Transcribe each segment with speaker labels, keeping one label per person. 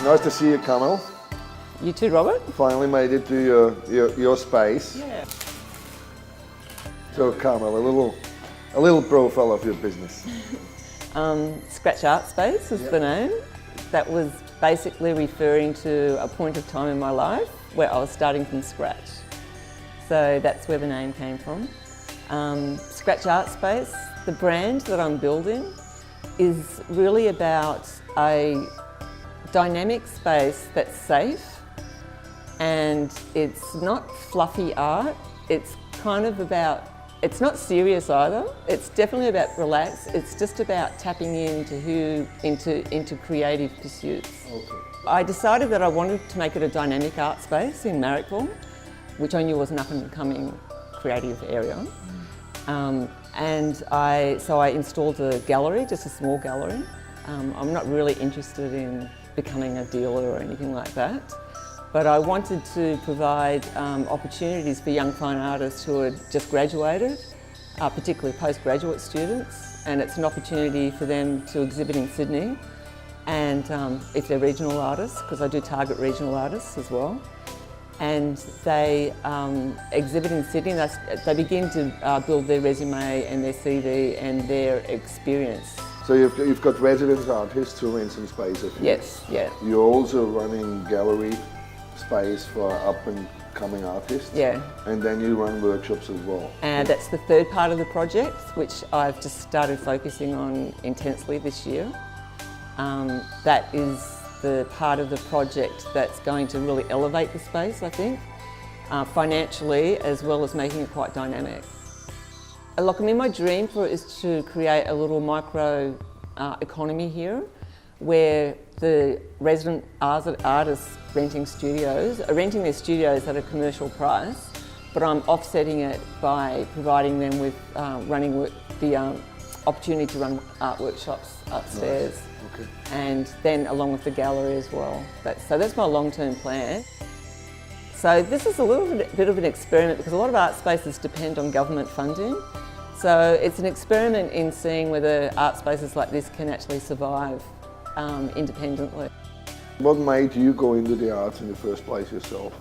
Speaker 1: Nice to see you, Carmel.
Speaker 2: You too, Robert.
Speaker 1: Finally made it to your space.
Speaker 2: Yeah.
Speaker 1: So, Carmel, a little profile of your business.
Speaker 2: Scratch Art Space is the name. That was basically referring to a point of time in my life where I was starting from scratch. So that's where the name came from. Scratch Art Space, the brand that I'm building, is really about a dynamic space that's safe, and it's not fluffy art. It's kind of about, it's not serious either. It's definitely about relax. It's just about tapping into creative pursuits.
Speaker 1: Okay.
Speaker 2: I decided that I wanted to make it a dynamic art space in Marrickville, which I knew was an up-and-coming creative area. So I installed a gallery, just a small gallery. I'm not really interested in becoming a dealer or anything like that, but I wanted to provide opportunities for young fine artists who had just graduated, particularly postgraduate students, and it's an opportunity for them to exhibit in Sydney, and if they're regional artists, because I do target regional artists as well. And they exhibit in Sydney. They begin to build their resume and their CV and their experience.
Speaker 1: So you've got resident artists who rent some space at you.
Speaker 2: Yes, yeah.
Speaker 1: You're also running gallery space for up-and-coming artists.
Speaker 2: Yeah.
Speaker 1: And then you run workshops as well.
Speaker 2: And that's the third part of the project, which I've just started focusing on intensely this year. That is the part of the project that's going to really elevate the space, I think, financially, as well as making it quite dynamic. Look, I mean, my dream for it is to create a little micro economy here, where the resident artists renting studios are renting their studios at a commercial price, but I'm offsetting it by providing them with the opportunity to run art workshops upstairs.
Speaker 1: Nice. Okay.
Speaker 2: And then along with the gallery as well. So that's my long-term plan. So this is a little bit of an experiment because a lot of art spaces depend on government funding. So it's an experiment in seeing whether art spaces like this can actually survive independently.
Speaker 1: What made you go into the arts in the first place yourself?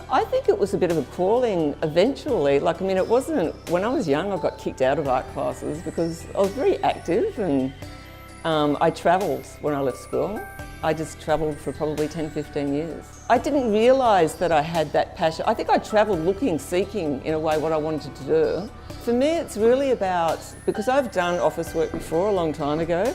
Speaker 2: I think it was a bit of a calling eventually. Like, I mean, it wasn't, when I was young I got kicked out of art classes because I was very active, and I travelled when I left school. I just travelled for probably 10, 15 years. I didn't realise that I had that passion. I think I travelled looking, seeking in a way what I wanted to do. For me it's really about, because I've done office work before a long time ago,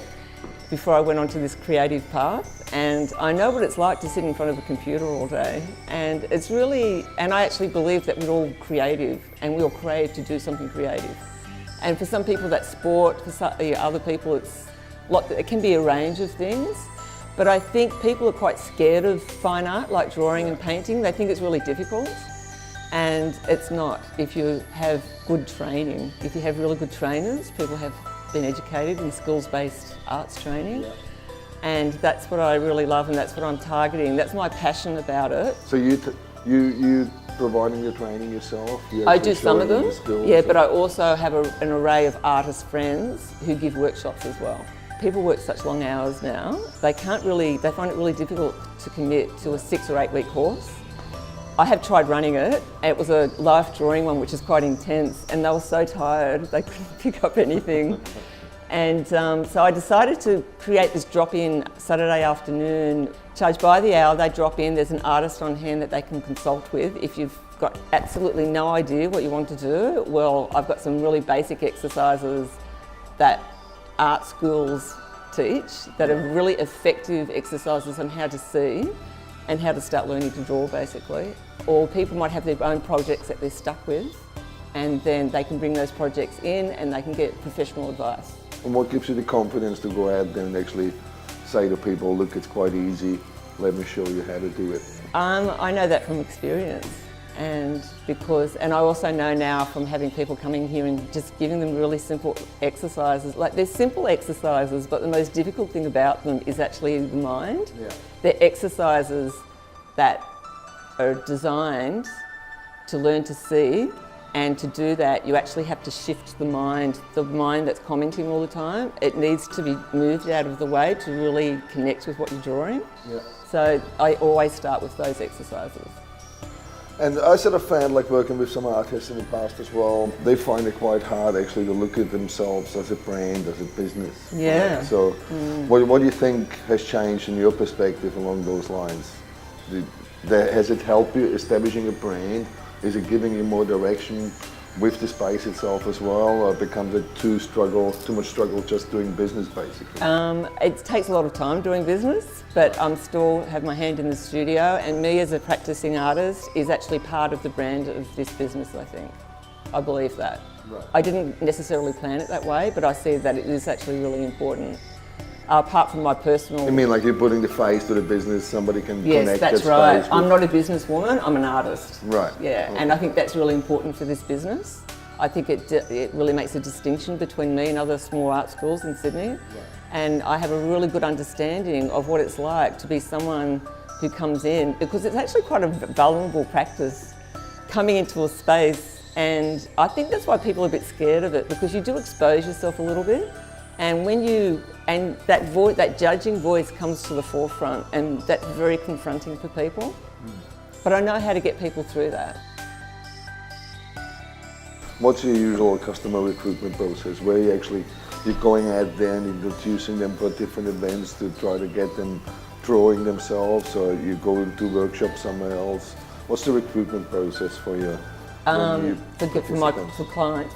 Speaker 2: before I went onto this creative path, and I know what it's like to sit in front of a computer all day. And it's really, and I actually believe that we're all creative and we all crave to do something creative. And for some people that's sport, for some, other people it can be a range of things. But I think people are quite scared of fine art, like drawing and painting. They think it's really difficult, and it's not. If you have good training, if you have really good trainers, people have been educated in skills-based arts training, and that's what I really love, and that's what I'm targeting. That's my passion about it.
Speaker 1: So you providing the training yourself?
Speaker 2: I do some of them, yeah, but I also have an array of artist friends who give workshops as well. People work such long hours now, they find it really difficult to commit to a 6 or 8 week course. I have tried running it. It was a life drawing one, which is quite intense, and they were so tired they couldn't pick up anything. And so I decided to create this drop-in Saturday afternoon, charge by the hour. They drop in, there's an artist on hand that they can consult with. If you've got absolutely no idea what you want to do, well, I've got some really basic exercises that art schools teach that are really effective exercises on how to see and how to start learning to draw, basically. Or people might have their own projects that they're stuck with, and then they can bring those projects in and they can get professional advice.
Speaker 1: And what gives you the confidence to go out there and actually say to people, look, it's quite easy, let me show you how to do it?
Speaker 2: I know that from experience, and I also know now from having people coming here and just giving them really simple exercises. Like, they're simple exercises, but the most difficult thing about them is actually the mind.
Speaker 1: Yeah.
Speaker 2: They're exercises that are designed to learn to see And to do that, you actually have to shift the mind that's commenting all the time. It needs to be moved out of the way to really connect with what you're drawing.
Speaker 1: Yeah.
Speaker 2: So I always start with those exercises.
Speaker 1: And I sort of found, like working with some artists in the past as well, they find it quite hard actually to look at themselves as a brand, as a business.
Speaker 2: Yeah.
Speaker 1: Right? So what do you think has changed in your perspective along those lines? Has it helped you establishing a brand? Is it giving you more direction with the space itself as well, or becomes it too much struggle just doing business basically?
Speaker 2: It takes a lot of time doing business, but I'm still have my hand in the studio, and me as a practicing artist is actually part of the brand of this business, I think. I believe that.
Speaker 1: Right.
Speaker 2: I didn't necessarily plan it that way, but I see that it is actually really important. Apart from my personal...
Speaker 1: You mean like you're putting the face to the business, somebody can
Speaker 2: yes,
Speaker 1: connect
Speaker 2: that's
Speaker 1: that
Speaker 2: right.
Speaker 1: space
Speaker 2: I'm not a businesswoman, I'm an artist.
Speaker 1: Right.
Speaker 2: Yeah,
Speaker 1: Okay.
Speaker 2: and I think that's really important for this business. I think it really makes a distinction between me and other small art schools in Sydney. Right. And I have a really good understanding of what it's like to be someone who comes in, because it's actually quite a vulnerable practice, coming into a space, and I think that's why people are a bit scared of it, because you do expose yourself a little bit. And that judging voice comes to the forefront, and that's very confronting for people. But I know how to get people through that.
Speaker 1: What's your usual customer recruitment process? Where you're going out there and introducing them for different events to try to get them drawing themselves, or you go into workshops somewhere else? What's the recruitment process for you?
Speaker 2: For clients,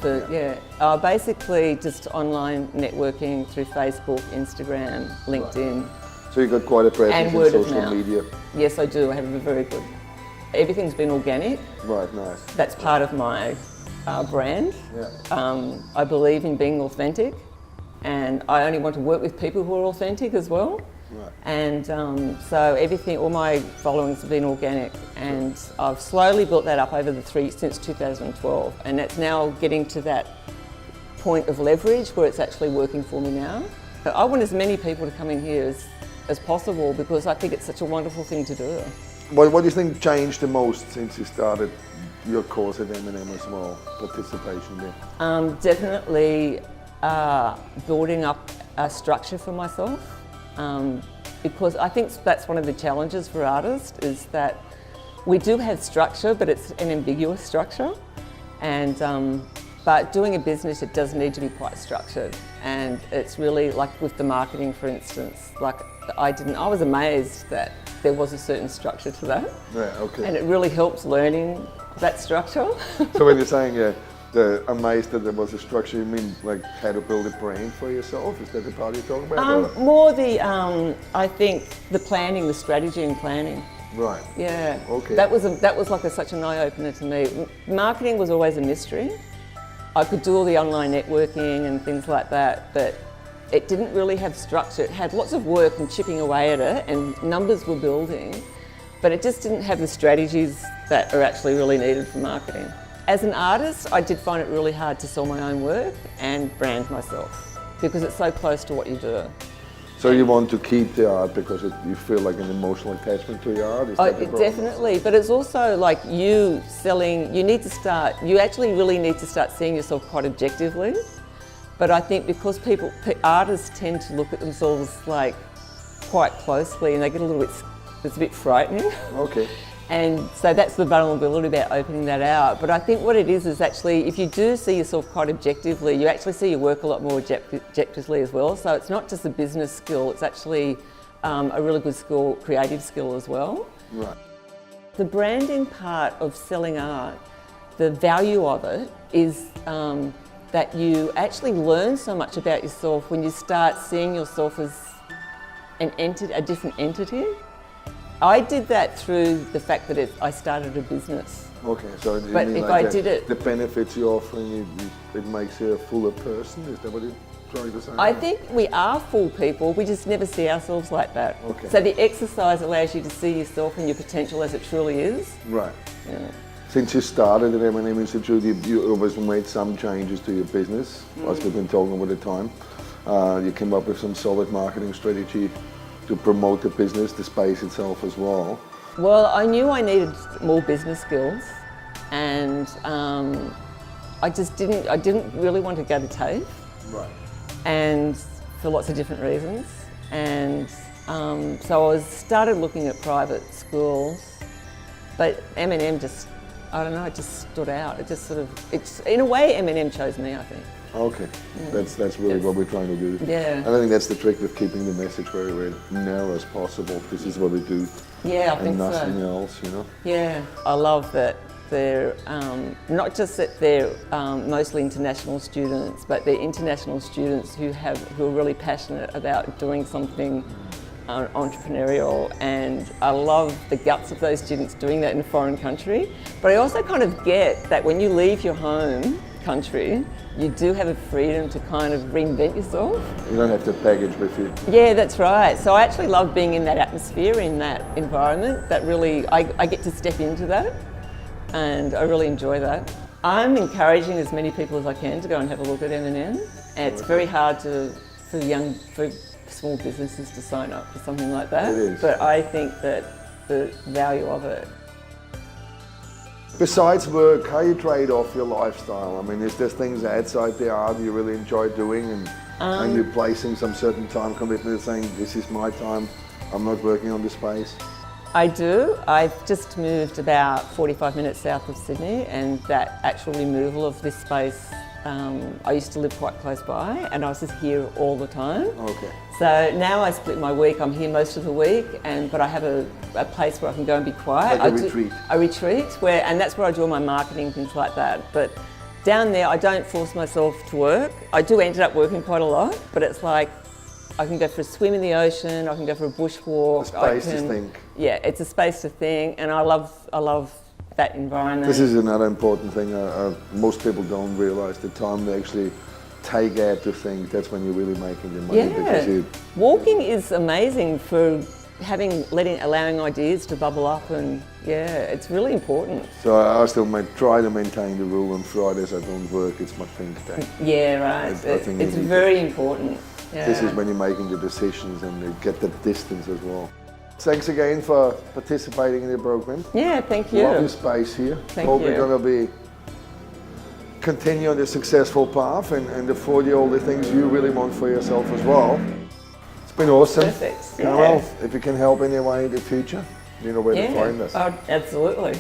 Speaker 2: basically just online networking through Facebook, Instagram, LinkedIn.
Speaker 1: Right. So you've got quite a presence in social media.
Speaker 2: Yes, I do. I have a very good. Everything's been organic.
Speaker 1: Right, nice.
Speaker 2: That's part of my brand.
Speaker 1: Yeah.
Speaker 2: I believe in being authentic, and I only want to work with people who are authentic as well.
Speaker 1: Right.
Speaker 2: And so all my followings have been organic, and I've slowly built that up over since 2012, and that's now getting to that point of leverage where it's actually working for me now. But I want as many people to come in here as possible, because I think it's such a wonderful thing to do.
Speaker 1: What do you think changed the most since you started your course at M&M as well, participation there?
Speaker 2: Definitely building up a structure for myself. Because I think that's one of the challenges for artists, is that we do have structure, but it's an ambiguous structure. And but doing a business, it does need to be quite structured. And it's really like with the marketing, for instance, like I was amazed that there was a certain structure to that.
Speaker 1: Yeah, okay.
Speaker 2: And it really helps learning that structure.
Speaker 1: So when you're saying amazed that there was a structure, you mean like how to build a brand for yourself? Is that the part you're talking about?
Speaker 2: More I think the planning, the strategy and planning.
Speaker 1: Right.
Speaker 2: Yeah.
Speaker 1: Okay.
Speaker 2: That was like such an eye-opener to me. Marketing was always a mystery. I could do all the online networking and things like that, but it didn't really have structure. It had lots of work and chipping away at it, and numbers were building, but it just didn't have the strategies that are actually really needed for marketing. As an artist, I did find it really hard to sell my own work and brand myself, because it's so close to what you do.
Speaker 1: So you want to keep the art because you feel like an emotional attachment to your art? Is that the problem?
Speaker 2: Definitely, but it's also like you actually really need to start seeing yourself quite objectively. But I think because artists tend to look at themselves like quite closely, and they get it's a bit frightening.
Speaker 1: Okay.
Speaker 2: And so that's the vulnerability about opening that out. But I think what it is actually, if you do see yourself quite objectively, you actually see your work a lot more objectively as well. So it's not just a business skill, it's actually a really good skill, creative skill as well.
Speaker 1: Right.
Speaker 2: The branding part of selling art, the value of it is that you actually learn so much about yourself when you start seeing yourself as a different entity. I did that through the fact that I started a business.
Speaker 1: Okay, so you
Speaker 2: but
Speaker 1: mean
Speaker 2: if
Speaker 1: like
Speaker 2: I did it,
Speaker 1: the benefits you're offering, it makes you a fuller person? Is that what you're trying to say?
Speaker 2: I think we are full people, we just never see ourselves like that.
Speaker 1: Okay.
Speaker 2: So the exercise allows you to see yourself and your potential as it truly is.
Speaker 1: Right.
Speaker 2: Yeah.
Speaker 1: Since you started at M&M Institute, you obviously made some changes to your business, as we've been talking about the time. You came up with some solid marketing strategy to promote the business, the space itself as well.
Speaker 2: Well, I knew I needed more business skills, and I didn't really want to go to TAFE.
Speaker 1: Right.
Speaker 2: And for lots of different reasons. And so I started looking at private schools, but M&M just, I don't know, it just stood out. It just sort of, it's, in a way, M&M chose me, I think.
Speaker 1: Okay, that's really what we're trying to do.
Speaker 2: Yeah.
Speaker 1: And I think that's the trick with keeping the message very, very narrow as possible. This is what we do.
Speaker 2: Yeah, I think
Speaker 1: and
Speaker 2: so.
Speaker 1: nothing else, you know?
Speaker 2: Yeah, I love that they're, not just that they're mostly international students, but they're international students who are really passionate about doing something entrepreneurial, and I love the guts of those students doing that in a foreign country. But I also kind of get that when you leave your home country, you do have a freedom to kind of reinvent yourself.
Speaker 1: You don't have to package with you.
Speaker 2: Yeah, that's right. So I actually love being in that atmosphere, in that environment. That really, I get to step into that, and I really enjoy that. I'm encouraging as many people as I can to go and have a look at M&M. And it's very hard for small businesses to sign up for something like that.
Speaker 1: It is.
Speaker 2: But I think that the value of it.
Speaker 1: Besides work, how you trade off your lifestyle? I mean, is there things outside the art you really enjoy doing, and you're placing some certain time commitment, saying, this is my time, I'm not working on this space?
Speaker 2: I do. I've just moved about 45 minutes south of Sydney, and that actual removal of this space, I used to live quite close by, and I was just here all the time.
Speaker 1: Okay.
Speaker 2: So now I split my week. I'm here most of the week, but I have a place where I can go and be quiet.
Speaker 1: Like a retreat.
Speaker 2: A retreat, and that's where I do all my marketing, things like that. But down there, I don't force myself to work. I do end up working quite a lot, but it's like I can go for a swim in the ocean, I can go for a bushwalk.
Speaker 1: A space to think.
Speaker 2: Yeah, it's a space to think, and I love that environment.
Speaker 1: This is another important thing. Most people don't realise the time they actually take out to think. That's when you're really making the money.
Speaker 2: Yeah, walking is amazing for allowing ideas to bubble up, and yeah, it's really important.
Speaker 1: So I still try to maintain the rule on Fridays I don't work. It's my think tank.
Speaker 2: Yeah, right. It's very important. Yeah.
Speaker 1: This is when you're making the decisions and you get the distance as well. Thanks again for participating in the program.
Speaker 2: Yeah, thank you.
Speaker 1: Lovely space here.
Speaker 2: Thank
Speaker 1: Hope
Speaker 2: you.
Speaker 1: you're going to continue on the successful path and afford you all the things you really want for yourself as well. It's been awesome.
Speaker 2: Perfect.
Speaker 1: Carmel,
Speaker 2: Yeah.
Speaker 1: if you can help in any way in the future, you know where to find us.
Speaker 2: Oh, absolutely.